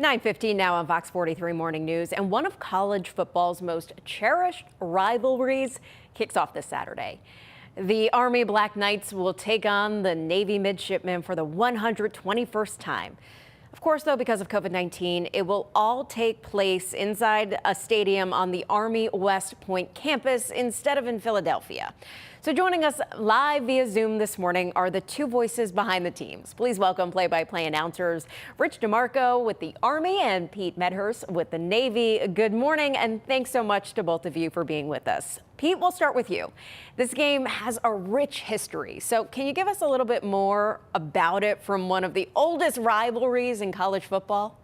9:15 now on Fox 43 Morning News, and one of college football's most cherished rivalries kicks off this Saturday. The Army Black Knights will take on the Navy Midshipmen for the 121st time. Of course, though, because of COVID-19, it will all take place inside a stadium on the Army West Point campus instead of in Philadelphia. So joining us live via Zoom this morning are the two voices behind the teams. Please welcome play-by-play announcers Rich DeMarco with the Army and Pete Medhurst with the Navy. Good morning, and thanks so much to both of you for being with us. Pete, we'll start with you. This game has a rich history, so can you give us a little bit more about it from one of the oldest rivalries in college football?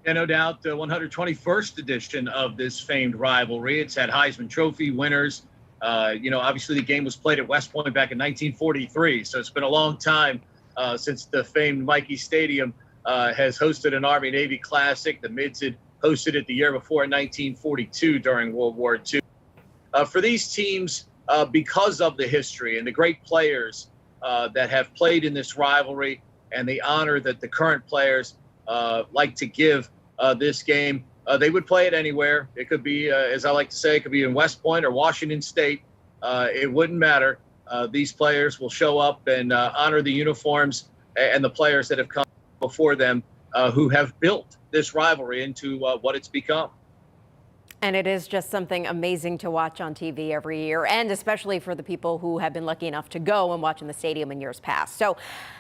Yeah, no doubt, the 121st edition of this famed rivalry. It's had Heisman Trophy winners. Obviously the game was played at West Point back in 1943, so it's been a long time since the famed Michie Stadium has hosted an Army-Navy Classic. The Mids had hosted it the year before in 1942 during World War II. For these teams, because of the history and the great players that have played in this rivalry and the honor that the current players like to give this game, they would play it anywhere. It could be, as I like to say, it could be in West Point or Washington State. It wouldn't matter. These players will show up and honor the uniforms and the players that have come before them who have built this rivalry into what it's become. And it is just something amazing to watch on TV every year, and especially for the people who have been lucky enough to go and watch in the stadium in years past. So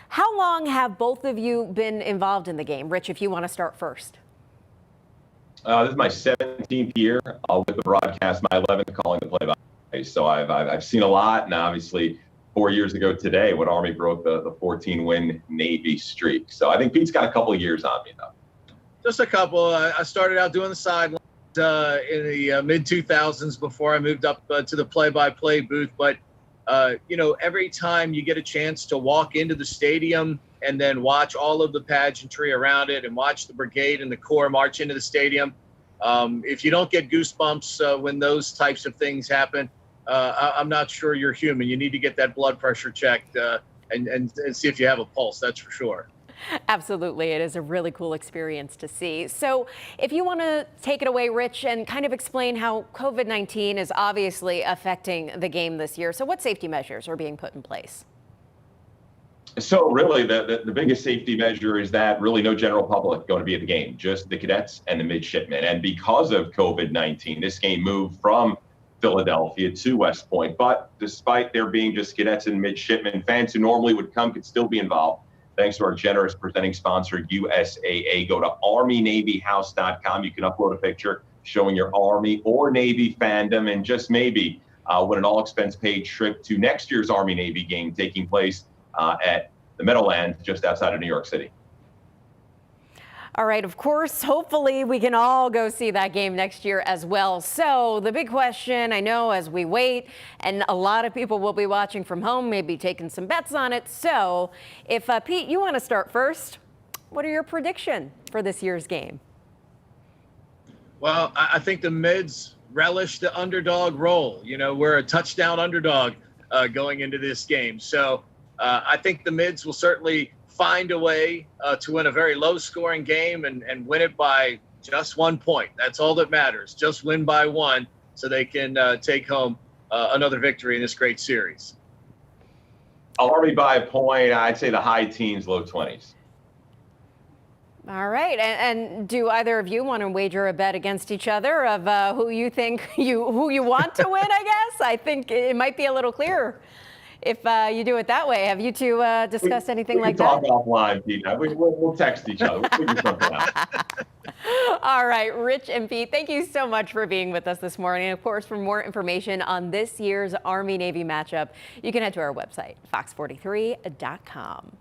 how long have both of you been involved in the game? Rich, if you want to start first. This is my 17th year with the broadcast, my 11th calling the play-by-play. So I've seen a lot, and obviously 4 years ago today when Army broke the 14-win Navy streak. So I think Pete's got a couple of years on me, though. Just a couple. I started out doing the sidelines in the mid-2000s before I moved up to the play-by-play booth. But, every time you get a chance to walk into the stadium and then watch all of the pageantry around it and watch the brigade and the corps march into the stadium, if you don't get goosebumps when those types of things happen, I'm not sure you're human. You need to get that blood pressure checked and see if you have a pulse, that's for sure. Absolutely. It is a really cool experience to see. So if you want to take it away, Rich, and kind of explain how COVID-19 is obviously affecting the game this year. So what safety measures are being put in place? So really the biggest safety measure is that really no general public going to be at the game, just the cadets and the midshipmen. And because of COVID-19, this game moved from Philadelphia to West Point. But despite there being just cadets and midshipmen, fans who normally would come could still be involved. Thanks to our generous presenting sponsor, USAA. Go to ArmyNavyHouse.com. You can upload a picture showing your Army or Navy fandom, and just maybe win an all-expense-paid trip to next year's Army-Navy game taking place at the Meadowlands just outside of New York City. All right, of course, hopefully we can all go see that game next year as well. So the big question, I know, as we wait, and a lot of people will be watching from home, maybe taking some bets on it. So if, Pete, you want to start first, what are your predictions for this year's game? Well, I think the Mids relish the underdog role. We're a touchdown underdog going into this game. So I think the Mids will certainly find a way to win a very low-scoring game and win it by just 1 point. That's all that matters. Just win by one so they can take home another victory in this great series. Army by a point. I'd say the high teens, low 20s. All right. And do either of you want to wager a bet against each other of who you think who you want to win, I guess? I think it might be a little clearer if you do it that way. Have you two discussed anything like that? We can talk offline, Pete. We'll text each other. We'll figure something out. All right, Rich and Pete, thank you so much for being with us this morning. Of course, for more information on this year's Army-Navy matchup, you can head to our website, fox43.com.